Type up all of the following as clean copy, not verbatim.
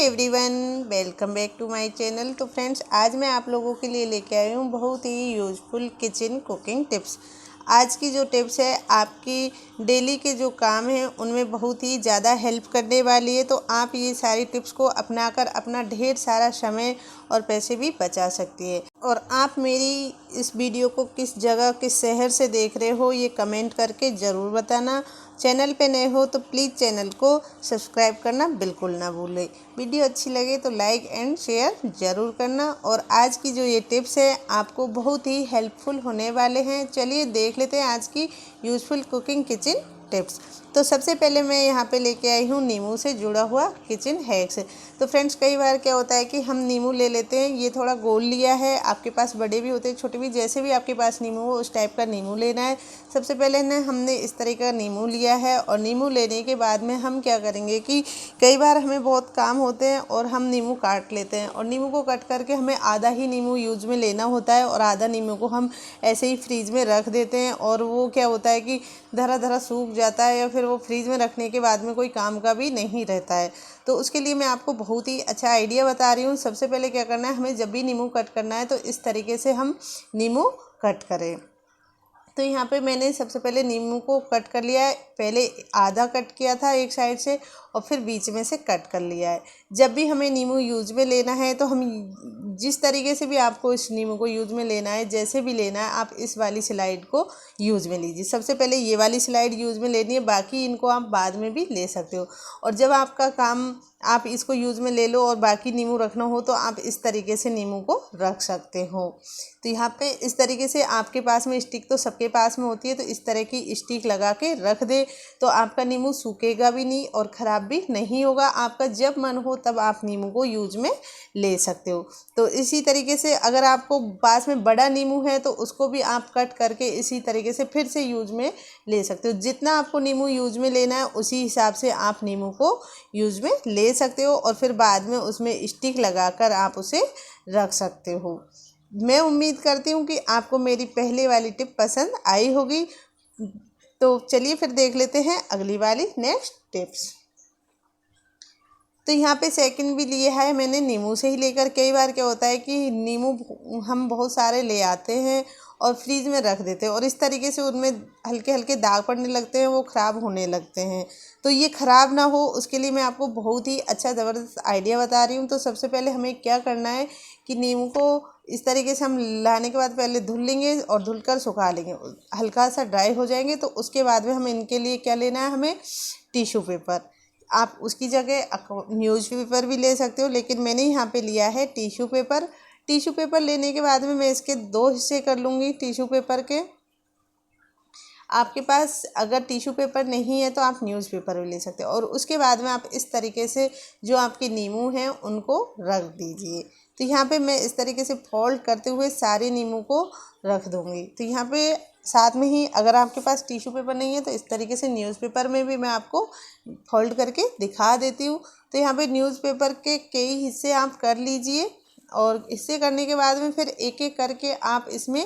Everyone, welcome back to my channel. तो friends, आज मैं आप लोगों के लिए लेके आई हूँ बहुत ही यूज़फुल किचन कुकिंग टिप्स। आज की जो टिप्स है आपकी डेली के जो काम हैं उनमें बहुत ही ज़्यादा हेल्प करने वाली है। तो आप ये सारी टिप्स को अपनाकर अपना ढेर सारा समय और पैसे भी बचा सकती है। और आप मेरी इस वीडियो को किस जगह, किस शहर से देख रहे हो, ये कमेंट करके ज़रूर बताना। चैनल पे नए हो तो प्लीज़ चैनल को सब्सक्राइब करना बिल्कुल ना भूलें। वीडियो अच्छी लगे तो लाइक एंड शेयर ज़रूर करना। और आज की जो ये टिप्स है आपको बहुत ही हेल्पफुल होने वाले हैं। चलिए देख लेते हैं आज की यूज़फुल कुकिंग किचन टिप्स। तो सबसे पहले मैं यहाँ पे लेके आई हूँ नींबू से जुड़ा हुआ किचन हैक्स। तो फ्रेंड्स, कई बार क्या होता है कि हम नींबू ले लेते हैं, ये थोड़ा गोल लिया है, आपके पास बड़े भी होते हैं छोटे भी, जैसे भी आपके पास नींबू हो उस टाइप का नींबू लेना है। सबसे पहले ना हमने इस तरह का नींबू लिया है और नींबू लेने के बाद में हम क्या करेंगे कि कई बार हमें बहुत काम होते हैं और हम नींबू काट लेते हैं, और नींबू को कट करके हमें आधा ही नींबू यूज में लेना होता है और आधा नींबू को हम ऐसे ही फ्रीज में रख देते हैं। और वो क्या होता है कि धरा धरा सूख जाता है या फिर वो फ्रीज में रखने के बाद में कोई काम का भी नहीं रहता है। तो उसके लिए मैं आपको बहुत ही अच्छा आइडिया बता रही हूँ। सबसे पहले क्या करना है, हमें जब भी नींबू कट करना है तो इस तरीके से हम नींबू कट करें। तो यहाँ पे मैंने सबसे पहले नींबू को कट कर लिया है। पहले आधा कट किया था एक साइड से और फिर बीच में से कट कर लिया है। जब भी हमें नींबू यूज में लेना है तो हम जिस तरीके से भी आपको इस नींबू को यूज में लेना है, जैसे भी लेना है, आप इस वाली स्लाइड को यूज में लीजिए। सबसे पहले ये वाली स्लाइड यूज में लेनी है, बाकी इनको आप बाद में भी ले सकते हो। और जब आपका काम आप इसको यूज़ में ले लो और बाकी नींबू रखना हो तो आप इस तरीके से नींबू को रख सकते हो। तो यहाँ पे इस तरीके से आपके पास में स्टिक तो सबके पास में होती है, तो इस तरह की स्टिक लगा के रख दे तो आपका नींबू सूखेगा भी नहीं और ख़राब भी नहीं होगा। आपका जब मन हो तब आप नींबू को यूज में ले सकते हो। तो इसी तरीके से अगर आपको पास में बड़ा नींबू है तो उसको भी आप कट करके इसी तरीके से फिर से यूज में ले सकते हो। जितना आपको नींबू यूज में लेना है उसी हिसाब से आप नींबू को यूज में ले सकते हो और फिर बाद में उसमें स्टिक लगाकर आप उसे रख सकते हो। मैं उम्मीद करती हूँ कि आपको मेरी पहले वाली टिप पसंद आई होगी। तो चलिए फिर देख लेते हैं अगली वाली नेक्स्ट टिप्स। तो यहाँ पे सेकंड भी लिया है मैंने नींबू से ही लेकर। कई बार क्या होता है कि नींबू हम बहुत सारे ले आते हैं और फ्रीज में रख देते हैं और इस तरीके से उनमें हल्के हल्के दाग पड़ने लगते हैं, वो ख़राब होने लगते हैं। तो ये ख़राब ना हो उसके लिए मैं आपको बहुत ही अच्छा ज़बरदस्त आइडिया बता रही हूँ। तो सबसे पहले हमें क्या करना है कि नींबू को इस तरीके से हम लाने के बाद पहले धुल लेंगे और धुलकर सुखा लेंगे, हल्का सा ड्राई हो जाएंगे। तो उसके बाद में हम इनके लिए क्या लेना है, हमें टिश्यू पेपर। आप उसकी जगह न्यूज़पेपर भी ले सकते हो, लेकिन मैंने यहाँ पे लिया है टिश्यू पेपर। टिश्यू पेपर लेने के बाद में मैं इसके 2 हिस्से कर लूँगी टिश्यू पेपर के। आपके पास अगर टिश्यू पेपर नहीं है तो आप न्यूज़पेपर भी ले सकते हो। और उसके बाद में आप इस तरीके से जो आपके नींबू हैं उनको रख दीजिए। तो यहाँ पे मैं इस तरीके से फोल्ड करते हुए सारे नींबू को रख दूँगी। तो यहाँ पे साथ में ही अगर आपके पास टिश्यू पेपर नहीं है तो इस तरीके से न्यूज़पेपर में भी मैं आपको फोल्ड करके दिखा देती हूँ। तो यहाँ पे न्यूज़पेपर के कई हिस्से आप कर लीजिए और हिस्से करने के बाद में फिर एक एक करके आप इसमें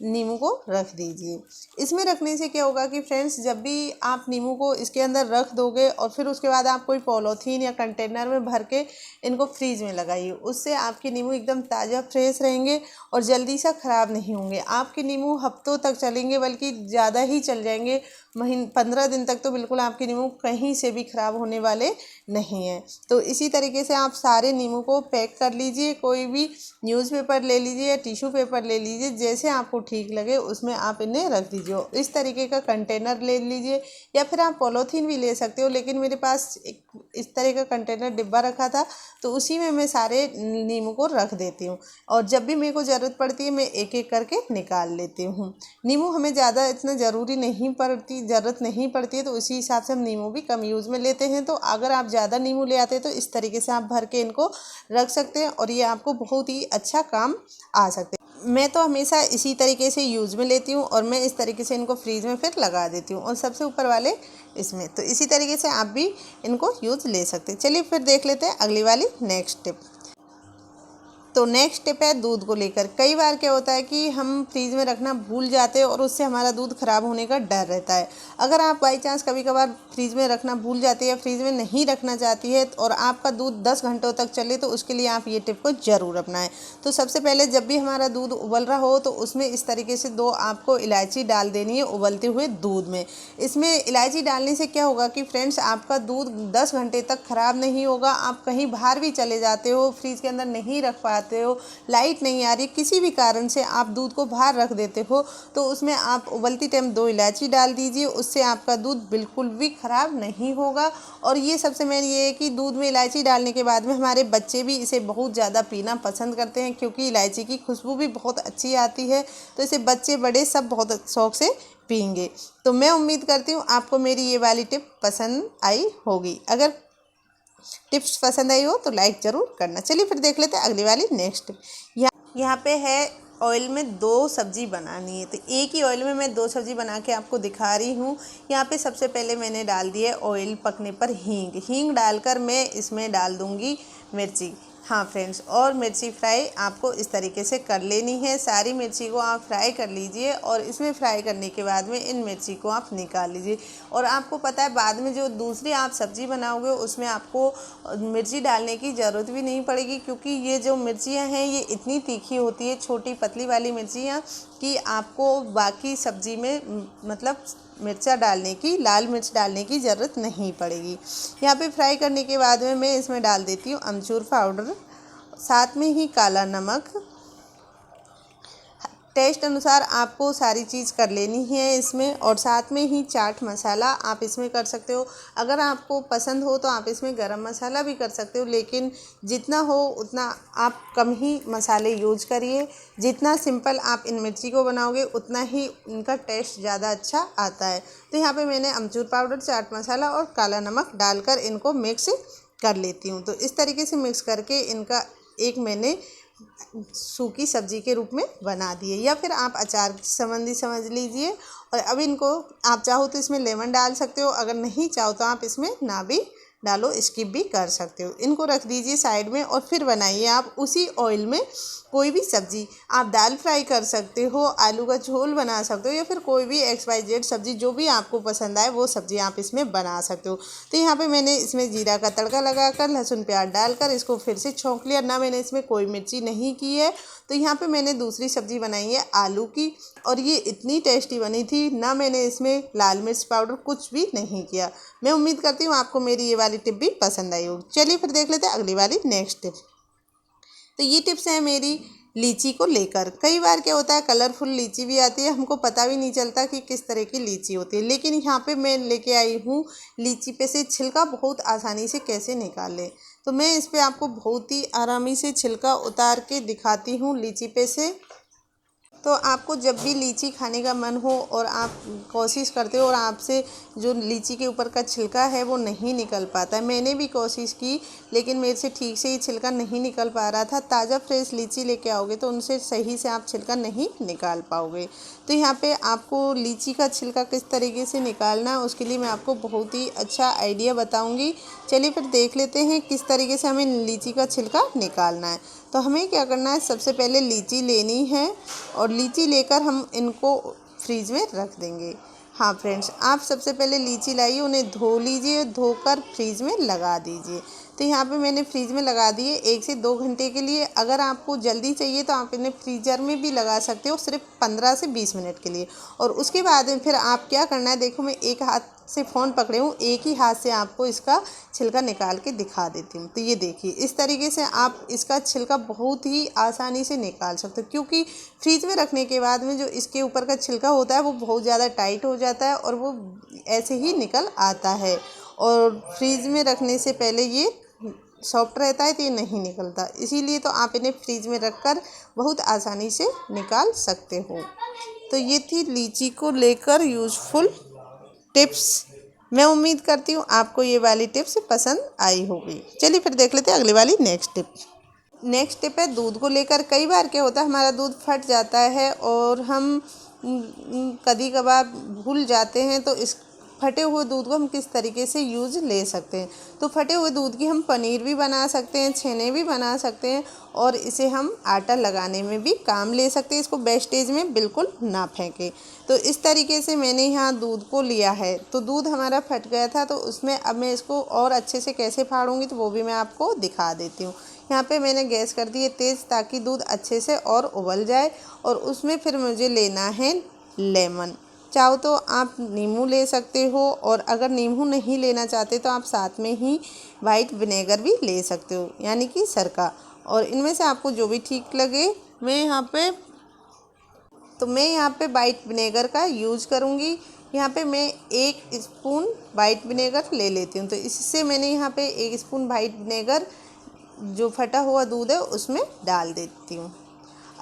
नींबू को रख दीजिए। इसमें रखने से क्या होगा कि फ्रेंड्स, जब भी आप नींबू को इसके अंदर रख दोगे और फिर उसके बाद आप कोई पॉलीथीन या कंटेनर में भर के इनको फ्रीज में लगाइए, उससे आपके नींबू एकदम ताज़ा फ्रेश रहेंगे और जल्दी से ख़राब नहीं होंगे। आपके नींबू हफ्तों तक चलेंगे, बल्कि ज़्यादा ही चल जाएंगे। 15 दिन तक तो बिल्कुल आपके नींबू कहीं से भी ख़राब होने वाले नहीं हैं। तो इसी तरीके से आप सारे नींबू को पैक कर लीजिए। कोई भी न्यूज़पेपर ले लीजिए या टिश्यू पेपर ले लीजिए, जैसे आपको ठीक लगे उसमें आप इन्हें रख दीजिए। इस तरीके का कंटेनर ले लीजिए या फिर आप पॉलीथीन भी ले सकते हो, लेकिन मेरे पास एक इस तरह का कंटेनर डिब्बा रखा था तो उसी में मैं सारे नींबू को रख देती हूँ और जब भी मेरे को ज़रूरत पड़ती है मैं एक एक करके निकाल लेती हूँ। नींबू हमें ज़्यादा इतना ज़रूरत नहीं पड़ती है, तो उसी हिसाब से हम नींबू भी कम यूज़ में लेते हैं। तो अगर आप ज़्यादा नींबू ले आते हैं तो इस तरीके से आप भर के इनको रख सकते हैं और ये आपको बहुत ही अच्छा काम आ सकते हैं। मैं तो हमेशा इसी तरीके से यूज़ में लेती हूँ और मैं इस तरीके से इनको फ्रीज में फिर लगा देती हूँ और सबसे ऊपर वाले इसमें। तो इसी तरीके से आप भी इनको यूज़ ले सकते हैं। चलिए फिर देख लेते हैं अगली वाली नेक्स्ट टिप। तो नेक्स्ट टिप है दूध को लेकर। कई बार क्या होता है कि हम फ्रीज में रखना भूल जाते हैं और उससे हमारा दूध ख़राब होने का डर रहता है। अगर आप बाई चांस कभी कभार फ्रीज में रखना भूल जाते हैं या फ्रीज में नहीं रखना चाहती है और आपका दूध 10 घंटों तक चले, तो उसके लिए आप ये टिप को ज़रूर अपनाएं। तो सबसे पहले जब भी हमारा दूध उबल रहा हो तो उसमें इस तरीके से 2 आपको इलायची डाल देनी है उबलते हुए दूध में। इसमें इलायची डालने से क्या होगा कि फ्रेंड्स, आपका दूध 10 घंटे तक ख़राब नहीं होगा। आप कहीं बाहर भी चले जाते हो, फ्रीज के अंदर नहीं रख पाते हो, लाइट नहीं आ रही, किसी भी कारण से आप दूध को बाहर रख देते हो, तो उसमें आप उबलती टाइम 2 इलायची डाल दीजिए। उससे आपका दूध बिल्कुल भी ख़राब नहीं होगा। और ये सबसे मेन ये है कि दूध में इलायची डालने के बाद में हमारे बच्चे भी इसे बहुत ज़्यादा पीना पसंद करते हैं, क्योंकि इलायची की खुशबू भी बहुत अच्छी आती है। तो इसे बच्चे बड़े सब बहुत शौक से पिएंगे। तो मैं उम्मीद करती हूँ आपको मेरी ये वाली टिप पसंद आई होगी। अगर टिप्स पसंद आई हो तो लाइक ज़रूर करना। चलिए फिर देख लेते हैं अगली वाली नेक्स्ट टिप। यहाँ पे है ऑयल में 2 सब्ज़ी बनानी है, तो एक ही ऑयल में मैं 2 सब्ज़ी बना के आपको दिखा रही हूँ। यहाँ पे सबसे पहले मैंने डाल दिया ऑयल पकने पर हींग डालकर मैं इसमें डाल दूँगी मिर्ची। हाँ फ्रेंड्स, और मिर्ची फ्राई आपको इस तरीके से कर लेनी है। सारी मिर्ची को आप फ्राई कर लीजिए और इसमें फ्राई करने के बाद में इन मिर्ची को आप निकाल लीजिए। और आपको पता है बाद में जो दूसरी आप सब्ज़ी बनाओगे उसमें आपको मिर्ची डालने की ज़रूरत भी नहीं पड़ेगी, क्योंकि ये जो मिर्चियाँ हैं ये इतनी तीखी होती है, छोटी पतली वाली मिर्चियाँ, कि आपको बाकी सब्ज़ी में मतलब मिर्चा डालने की, लाल मिर्च डालने की ज़रूरत नहीं पड़ेगी। यहाँ पे फ्राई करने के बाद में मैं इसमें डाल देती हूँ अमचूर पाउडर, साथ में ही काला नमक। टेस्ट अनुसार आपको सारी चीज़ कर लेनी है इसमें, और साथ में ही चाट मसाला आप इसमें कर सकते हो। अगर आपको पसंद हो तो आप इसमें गरम मसाला भी कर सकते हो, लेकिन जितना हो उतना आप कम ही मसाले यूज करिए। जितना सिंपल आप इन मिर्ची को बनाओगे उतना ही इनका टेस्ट ज़्यादा अच्छा आता है। तो यहाँ पे मैंने अमचूर पाउडर, चाट मसाला और काला नमक डालकर इनको मिक्स कर लेती हूँ। तो इस तरीके से मिक्स करके इनका एक मैंने सूखी सब्जी के रूप में बना दिए, या फिर आप अचार की संबंधी समझ लीजिए। और अब इनको आप चाहो तो इसमें लेमन डाल सकते हो, अगर नहीं चाहो तो आप इसमें ना भी डालो, स्किप भी कर सकते हो। इनको रख दीजिए साइड में और फिर बनाइए आप उसी ऑयल में कोई भी सब्ज़ी। आप दाल फ्राई कर सकते हो, आलू का झोल बना सकते हो, या फिर कोई भी XYZ सब्ज़ी जो भी आपको पसंद आए वो सब्ज़ी आप इसमें बना सकते हो। तो यहाँ पे मैंने इसमें जीरा का तड़का लगाकर लहसुन प्याज डालकर इसको फिर से छौंक लिया। ना मैंने इसमें कोई मिर्ची नहीं की है। तो यहाँ पे मैंने दूसरी सब्ज़ी बनाई है आलू की, और ये इतनी टेस्टी बनी थी। ना मैंने इसमें लाल मिर्च पाउडर कुछ भी नहीं किया। मैं उम्मीद करती हूँ आपको मेरी ये वाली टिप भी पसंद आई होगी। चलिए फिर देख लेते हैं अगली वाली नेक्स्ट टिप। तो ये टिप्स हैं मेरी लीची को लेकर। कई बार क्या होता है कलरफुल लीची भी आती है, हमको पता भी नहीं चलता कि किस तरह की लीची होती है। लेकिन यहाँ पे मैं लेके आई हूँ लीची पे से छिलका बहुत आसानी से कैसे निकालें। तो मैं इस पे आपको बहुत ही आरामी से छिलका उतार के दिखाती हूँ लीची पे से। तो आपको जब भी लीची खाने का मन हो और आप कोशिश करते हो और आपसे जो लीची के ऊपर का छिलका है वो नहीं निकल पाता है, मैंने भी कोशिश की लेकिन मेरे से ठीक से ही छिलका नहीं निकल पा रहा था। ताज़ा फ्रेश लीची लेके आओगे तो उनसे सही से आप छिलका नहीं निकाल पाओगे। तो यहाँ पे आपको लीची का छिलका किस तरीके से निकालना है उसके लिए मैं आपको बहुत ही अच्छा आइडिया बताऊँगी। चलिए फिर देख लेते हैं किस तरीके से हमें लीची का छिलका निकालना है। तो हमें क्या करना है, सबसे पहले लीची लेनी है और लीची लेकर हम इनको फ्रीज में रख देंगे। हाँ फ्रेंड्स, आप सबसे पहले लीची लाइए, उन्हें धो लीजिए, धोकर फ्रीज में लगा दीजिए। तो यहाँ पे मैंने फ्रीज में लगा दिए 1 से 2 घंटे के लिए। अगर आपको जल्दी चाहिए तो आप इन्हें फ्रीजर में भी लगा सकते हो, सिर्फ 15 से 20 मिनट के लिए। और उसके बाद फिर आप क्या करना है, देखो मैं एक हाथ से फ़ोन पकड़े हूँ, एक ही हाथ से आपको इसका छिलका निकाल के दिखा देती हूँ। तो ये देखिए, इस तरीके से आप इसका छिलका बहुत ही आसानी से निकाल सकते हो, क्योंकि फ्रीज में रखने के बाद में जो इसके ऊपर का छिलका होता है वो बहुत ज़्यादा टाइट हो जाता है और वो ऐसे ही निकल आता है। और फ्रीज में रखने से पहले ये सॉफ्ट रहता है तो ये नहीं निकलता, इसीलिए तो आप इन्हें फ्रीज में रखकर बहुत आसानी से निकाल सकते हो। तो ये थी लीची को लेकर यूज़फुल टिप्स। मैं उम्मीद करती हूँ आपको ये वाली टिप्स पसंद आई होगी। चलिए फिर देख लेते हैं अगली वाली नेक्स्ट टिप। नेक्स्ट टिप है दूध को लेकर। कई बार क्या होता है हमारा दूध फट जाता है और हम कभी कभार भूल जाते हैं, तो फटे हुए दूध को हम किस तरीके से यूज़ ले सकते हैं। तो फटे हुए दूध की हम पनीर भी बना सकते हैं, छेने भी बना सकते हैं और इसे हम आटा लगाने में भी काम ले सकते हैं। इसको वेस्टेज में बिल्कुल ना फेंकें। तो इस तरीके से मैंने यहाँ दूध को लिया है। तो दूध हमारा फट गया था, तो उसमें अब मैं इसको और अच्छे से कैसे फाड़ूंगी तो वो भी मैं आपको दिखा देती हूँ। यहाँ पे मैंने गैस कर दी है तेज़, ताकि दूध अच्छे से और उबल जाए। और उसमें फिर मुझे लेना है लेमन। चाहो तो आप नींबू ले सकते हो, और अगर नींबू नहीं लेना चाहते तो आप साथ में ही वाइट विनेगर भी ले सकते हो, यानी कि सरका। और इनमें से आपको जो भी ठीक लगे। मैं यहाँ पे वाइट विनेगर का यूज़ करूँगी। यहाँ पे मैं 1 स्पून वाइट विनेगर ले लेती हूँ। तो इससे मैंने यहाँ पे 1 स्पून वाइट विनेगर जो फटा हुआ दूध है उसमें डाल देती हूँ।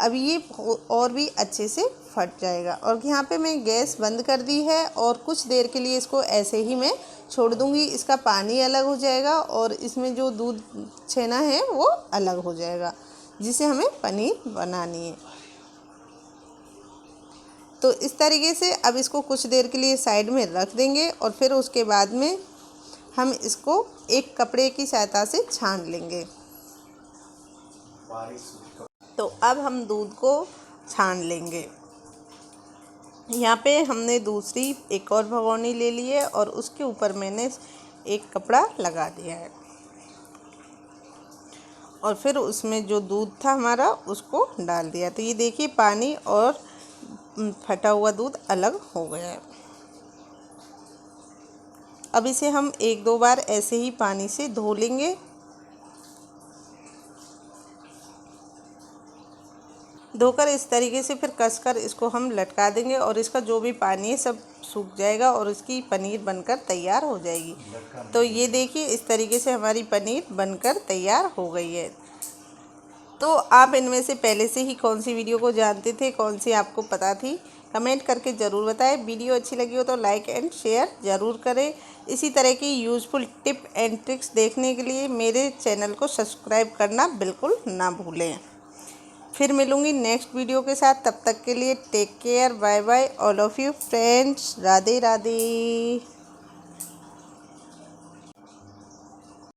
अब ये और भी अच्छे से फट जाएगा। और यहाँ पे मैं गैस बंद कर दी है और कुछ देर के लिए इसको ऐसे ही मैं छोड़ दूँगी। इसका पानी अलग हो जाएगा और इसमें जो दूध छेना है वो अलग हो जाएगा, जिसे हमें पनीर बनानी है। तो इस तरीके से अब इसको कुछ देर के लिए साइड में रख देंगे और फिर उसके बाद में हम इसको एक कपड़े की सहायता से छान लेंगे। तो अब हम दूध को छान लेंगे। यहाँ पे हमने दूसरी एक और भगोनी ले ली है और उसके ऊपर मैंने एक कपड़ा लगा दिया है और फिर उसमें जो दूध था हमारा उसको डाल दिया। तो ये देखिए पानी और फटा हुआ दूध अलग हो गया है। अब इसे हम 1-2 बार ऐसे ही पानी से धो लेंगे। धोकर इस तरीके से फिर कसकर इसको हम लटका देंगे और इसका जो भी पानी है सब सूख जाएगा और इसकी पनीर बनकर तैयार हो जाएगी। तो ये देखिए इस तरीके से हमारी पनीर बनकर तैयार हो गई है। तो आप इनमें से पहले से ही कौन सी वीडियो को जानते थे, कौन सी आपको पता थी, कमेंट करके ज़रूर बताएं। वीडियो अच्छी लगी हो तो लाइक एंड शेयर ज़रूर करें। इसी तरह की यूज़फुल टिप एंड ट्रिक्स देखने के लिए मेरे चैनल को सब्सक्राइब करना बिल्कुल ना भूलें। फिर मिलूँगी नेक्स्ट वीडियो के साथ। तब तक के लिए take care, bye bye all of you friends. Radhe Radhe.